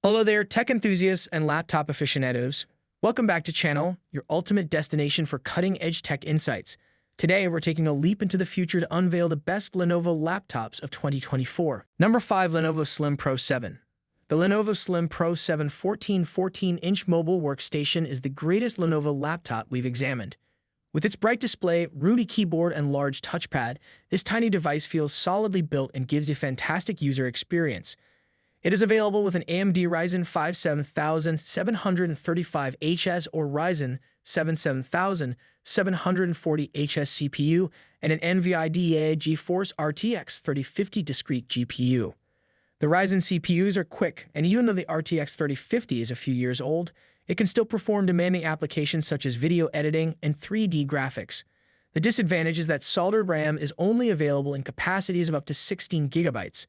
Hello there, tech enthusiasts and laptop aficionados. Welcome back to channel, your ultimate destination for cutting-edge tech insights. Today, we're taking a leap into the future to unveil the best Lenovo laptops of 2024. Number 5. Lenovo Slim Pro 7. The Lenovo Slim Pro 7 14-inch mobile workstation is the greatest Lenovo laptop we've examined. With its bright display, roomy keyboard, and large touchpad, this tiny device feels solidly built and gives a fantastic user experience. It is available with an AMD Ryzen 5 7735HS or Ryzen 7 7740HS CPU and an NVIDIA GeForce RTX 3050 discrete GPU. The Ryzen CPUs are quick, and even though the RTX 3050 is a few years old, it can still perform demanding applications such as video editing and 3D graphics. The disadvantage is that soldered RAM is only available in capacities of up to 16 gigabytes.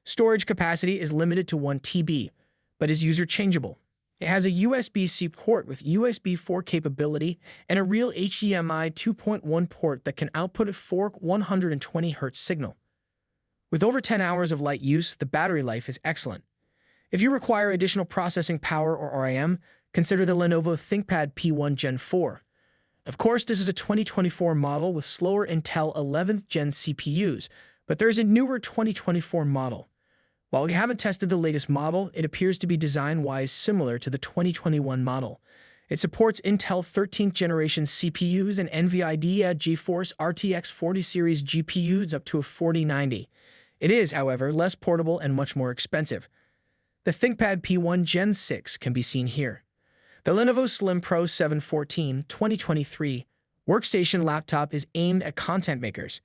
Storage capacity is limited to 1 TB, but is user-changeable. It has a USB-C port with USB 4 capability and a real HDMI 2.1 port that can output a 120Hz signal. With over 10 hours of light use, the battery life is excellent. If you require additional processing power or RAM, consider the Lenovo ThinkPad P1 Gen 4. Of course, this is a 2024 model with slower Intel 11th Gen CPUs, but there is a newer 2024 model. While we haven't tested the latest model, it appears to be design-wise similar to the 2021 model. It supports Intel 13th generation CPUs and NVIDIA GeForce RTX 40 series GPUs up to a 4090. It is, however, less portable and much more expensive. The ThinkPad P1 Gen 6 can be seen here. The Lenovo Slim Pro 7 2023 workstation laptop is aimed at content makers.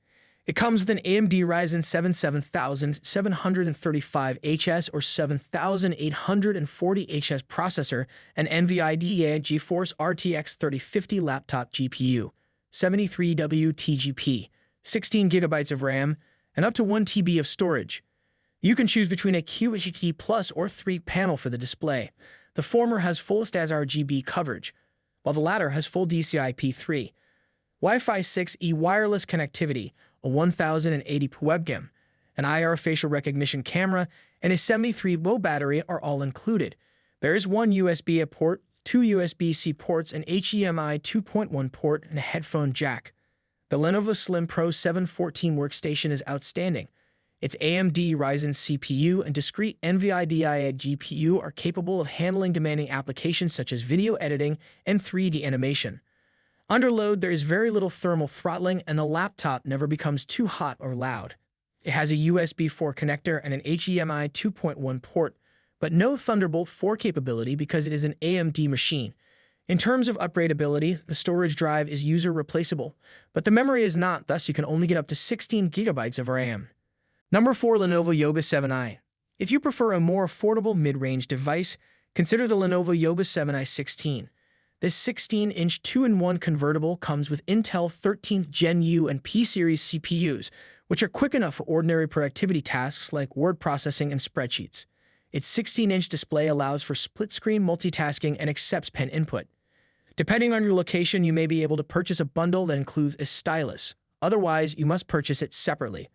It comes with an AMD Ryzen 7 7735HS or 7840HS processor, an NVIDIA GeForce RTX 3050 laptop GPU, 73W TGP, 16 GB of RAM, and up to 1 TB of storage. You can choose between a QHD Plus or 3 panel for the display. The former has full sRGB coverage, while the latter has full DCI-P3. Wi-Fi 6E wireless connectivity, a 1080p webcam, an IR facial recognition camera, and a 73V battery are all included. There is one USB-A port, 2 USB-C ports, an HDMI 2.1 port, and a headphone jack. The Lenovo Slim Pro 7 workstation is outstanding. Its AMD Ryzen CPU and discrete NVIDIA GPU are capable of handling demanding applications such as video editing and 3D animation. Under load, there is very little thermal throttling, and the laptop never becomes too hot or loud. It has a USB 4 connector and an HDMI 2.1 port, but no Thunderbolt 4 capability because it is an AMD machine. In terms of upgradability, the storage drive is user replaceable, but the memory is not, thus you can only get up to 16 gigabytes of RAM. Number 4. Lenovo Yoga 7i. If you prefer a more affordable mid-range device, consider the Lenovo Yoga 7i 16. This 16-inch 2-in-1 convertible comes with Intel 13th Gen U and P series CPUs, which are quick enough for ordinary productivity tasks like word processing and spreadsheets. Its 16-inch display allows for split-screen multitasking and accepts pen input. Depending on your location, you may be able to purchase a bundle that includes a stylus. Otherwise, you must purchase it separately.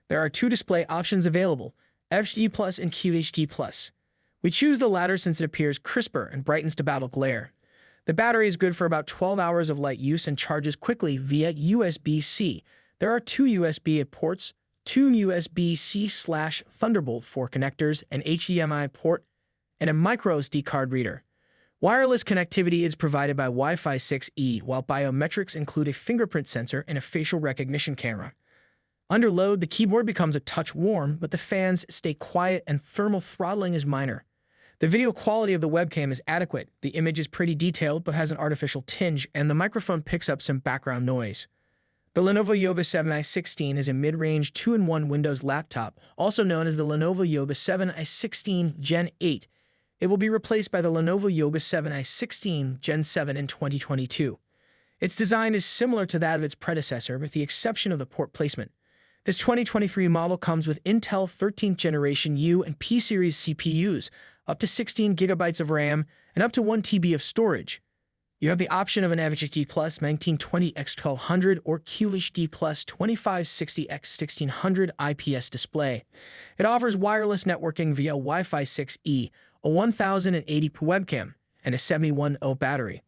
There are 2 display options available, HD Plus and QHD Plus. We choose the latter since it appears crisper and brightens to battle glare. The battery is good for about 12 hours of light use and charges quickly via USB-C. There are 2 USB-A ports, 2 USB-C/Thunderbolt 4 connectors, an HDMI port, and a microSD card reader. Wireless connectivity is provided by Wi-Fi 6E, while biometrics include a fingerprint sensor and a facial recognition camera. Under load, the keyboard becomes a touch warm, but the fans stay quiet and thermal throttling is minor. The video quality of the webcam is adequate, the image is pretty detailed but has an artificial tinge, and the microphone picks up some background noise. The Lenovo Yoga 7i 16 is a mid-range 2-in-1 Windows laptop, also known as the Lenovo Yoga 7i 16 Gen 8. It will be replaced by the Lenovo Yoga 7i 16 Gen 7 in 2022. Its design is similar to that of its predecessor with the exception of the port placement. This 2023 model comes with Intel 13th generation U and P series CPUs, up to 16 gigabytes of RAM, and up to 1 TB of storage. You have the option of an FHD Plus 1920x1200 or QHD Plus 2560x1600 IPS display. It offers wireless networking via Wi-Fi 6E, a 1080p webcam, and a 71Oh battery.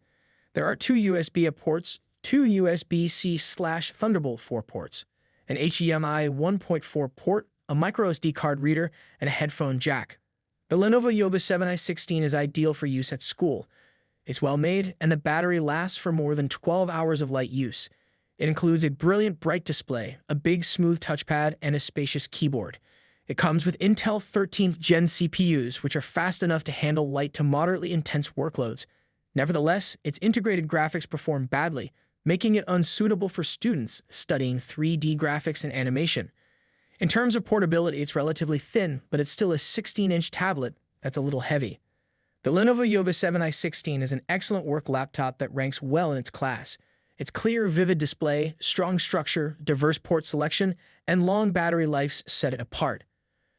There are two USB-A ports, two USB-C/Thunderbolt 4 ports, an HDMI 1.4 port, a microSD card reader, and a headphone jack. The Lenovo Yoba 7i16 is ideal for use at school. It's well made, and the battery lasts for more than 12 hours of light use. It includes a brilliant bright display, a big smooth touchpad, and a spacious keyboard. It comes with Intel 13th Gen CPUs, which are fast enough to handle light to moderately intense workloads. Nevertheless, its integrated graphics perform badly, making it unsuitable for students studying 3D graphics and animation. In terms of portability, it's relatively thin, but it's still a 16-inch tablet that's a little heavy. The Lenovo Yoba 7i16 is an excellent work laptop that ranks well in its class. Its clear, vivid display, strong structure, diverse port selection, and long battery life set it apart.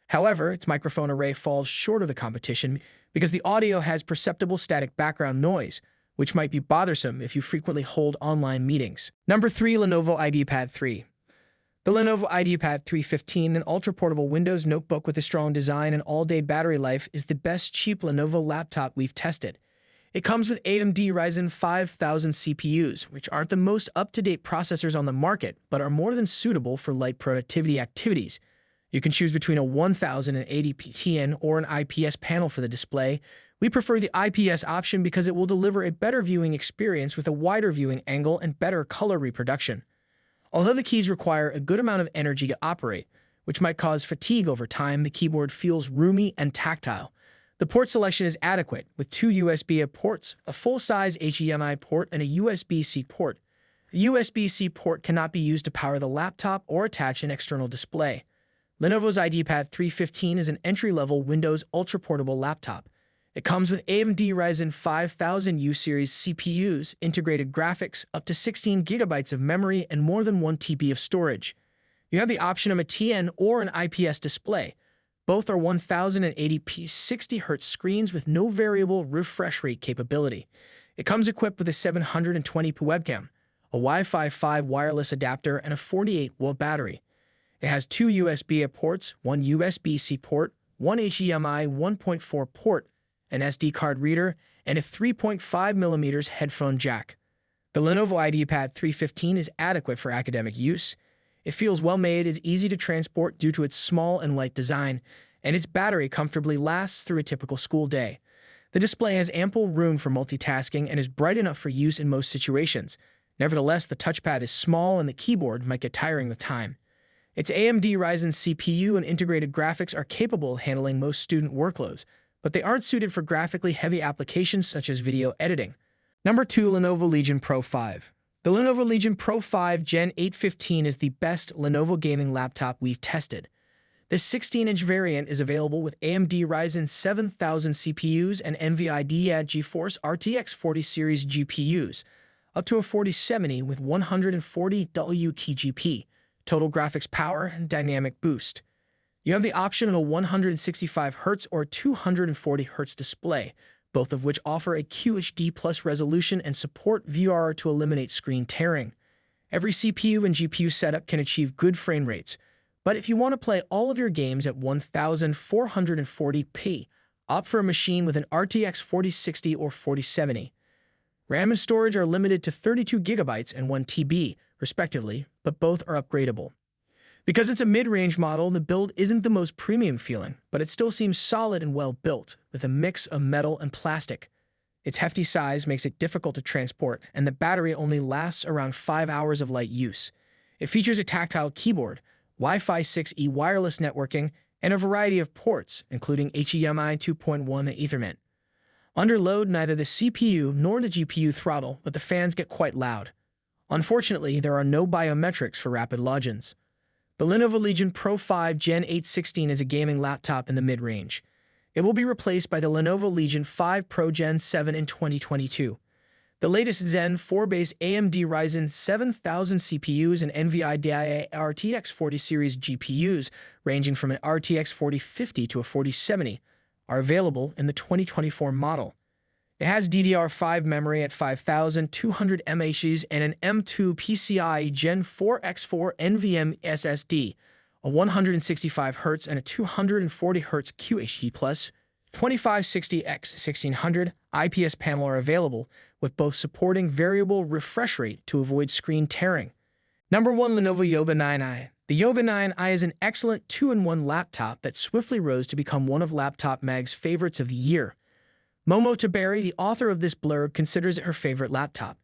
However, its microphone array falls short of the competition because the audio has perceptible static background noise, which might be bothersome if you frequently hold online meetings. Number 3. Lenovo IdeaPad 3. The Lenovo IdeaPad 315, an ultra-portable Windows notebook with a strong design and all-day battery life, is the best cheap Lenovo laptop we've tested. It comes with AMD Ryzen 5000 CPUs, which aren't the most up-to-date processors on the market, but are more than suitable for light productivity activities. You can choose between a 1080p TN or an IPS panel for the display. We prefer the IPS option because it will deliver a better viewing experience with a wider viewing angle and better color reproduction. Although the keys require a good amount of energy to operate, which might cause fatigue over time, the keyboard feels roomy and tactile. The port selection is adequate, with two USB-A ports, a full-size HDMI port, and a USB-C port. The USB-C port cannot be used to power the laptop or attach an external display. Lenovo's IdeaPad 315 is an entry-level Windows ultra-portable laptop. It comes with AMD Ryzen 5000 U-Series CPUs, integrated graphics, up to 16 GB of memory, and more than 1 TB of storage. You have the option of a TN or an IPS display. Both are 1080p 60Hz screens with no variable refresh rate capability. It comes equipped with a 720p webcam, a Wi-Fi 5 wireless adapter, and a 48-volt battery. It has two USB-A ports, one USB-C port, one HDMI 1.4 port, an SD card reader, and a 3.5mm headphone jack. The Lenovo IdeaPad 315 is adequate for academic use. It feels well made, is easy to transport due to its small and light design, and its battery comfortably lasts through a typical school day. The display has ample room for multitasking and is bright enough for use in most situations. Nevertheless, the touchpad is small and the keyboard might get tiring with time. Its AMD Ryzen CPU and integrated graphics are capable of handling most student workloads, but they aren't suited for graphically heavy applications such as video editing. Number 2. Lenovo Legion Pro 5. The Lenovo Legion Pro 5 Gen 815 is the best Lenovo gaming laptop we've tested. This 16-inch variant is available with AMD Ryzen 7000 CPUs and NVIDIA GeForce RTX 40 series GPUs, up to a 4070 with 140 WTGP, total graphics power, and dynamic boost. You have the option of a 165Hz or 240Hz display, both of which offer a QHD plus resolution and support VRR to eliminate screen tearing. Every CPU and GPU setup can achieve good frame rates, but if you want to play all of your games at 1440p, opt for a machine with an RTX 4060 or 4070. RAM and storage are limited to 32 GB and 1 TB, respectively, but both are upgradable. Because it's a mid-range model, the build isn't the most premium feeling, but it still seems solid and well-built, with a mix of metal and plastic. Its hefty size makes it difficult to transport, and the battery only lasts around 5 hours of light use. It features a tactile keyboard, Wi-Fi 6E wireless networking, and a variety of ports, including HDMI 2.1 and Ethernet. Under load, neither the CPU nor the GPU throttle, but the fans get quite loud. Unfortunately, there are no biometrics for rapid logins. The Lenovo Legion Pro 5 Gen 816 is a gaming laptop in the mid-range. It will be replaced by the Lenovo Legion 5 Pro Gen 7 in 2022. The latest Zen 4-based AMD Ryzen 7000 CPUs and NVIDIA RTX 40 series GPUs, ranging from an RTX 4050 to a 4070, are available in the 2024 model. It has DDR5 memory at 5200 mHz and an M2 PCIe Gen 4x4 NVMe SSD, a 165Hz and a 240Hz QHD+ 2560x1600 IPS panel are available, with both supporting variable refresh rate to avoid screen tearing. Number 1. Lenovo Yoga 9i. The Yoga 9i is an excellent 2-in-1 laptop that swiftly rose to become one of Laptop Mag's favorites of the year. Momo Taberi, the author of this blurb, considers it her favorite laptop.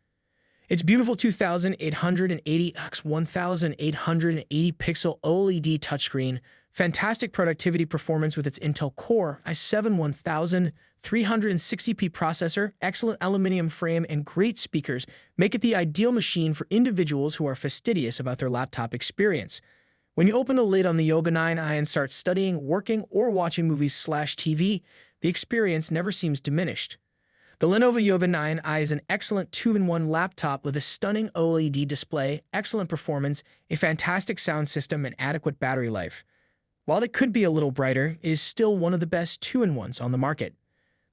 Its beautiful 2880 x 1880 pixel OLED touchscreen, fantastic productivity performance with its Intel Core i7 1360p processor, excellent aluminum frame, and great speakers make it the ideal machine for individuals who are fastidious about their laptop experience. When you open the lid on the Yoga 9i and start studying, working, or watching movies/TV, the experience never seems diminished. The Lenovo Yoga 9i is an excellent 2-in-1 laptop with a stunning OLED display, excellent performance, a fantastic sound system, and adequate battery life. While it could be a little brighter, it is still one of the best 2-in-1s on the market.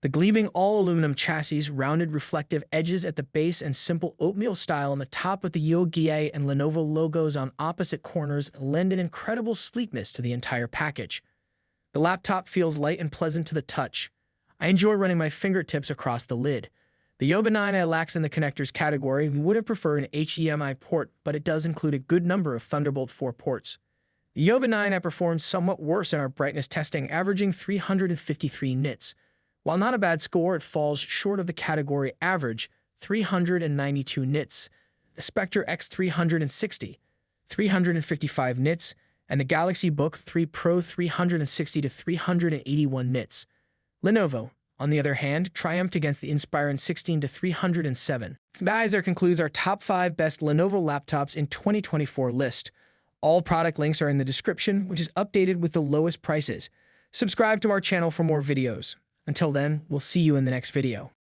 The gleaming all-aluminum chassis, rounded reflective edges at the base, and simple oatmeal style on the top with the Yoga and Lenovo logos on opposite corners lend an incredible sleekness to the entire package. The laptop feels light and pleasant to the touch. I enjoy running my fingertips across the lid. The Yoga 9i lacks in the connectors category. We would have preferred an HDMI port, but it does include a good number of Thunderbolt 4 ports. The Yoga 9i performed somewhat worse in our brightness testing, averaging 353 nits. While not a bad score, it falls short of the category average, 392 nits. The Spectre X360, 355 nits, and the Galaxy Book 3 Pro 360 to 381 nits. Lenovo, on the other hand, triumphed against the Inspiron 16 to 307. Guys, that concludes our top 5 best Lenovo laptops in 2024 list. All product links are in the description, which is updated with the lowest prices. Subscribe to our channel for more videos. Until then, we'll see you in the next video.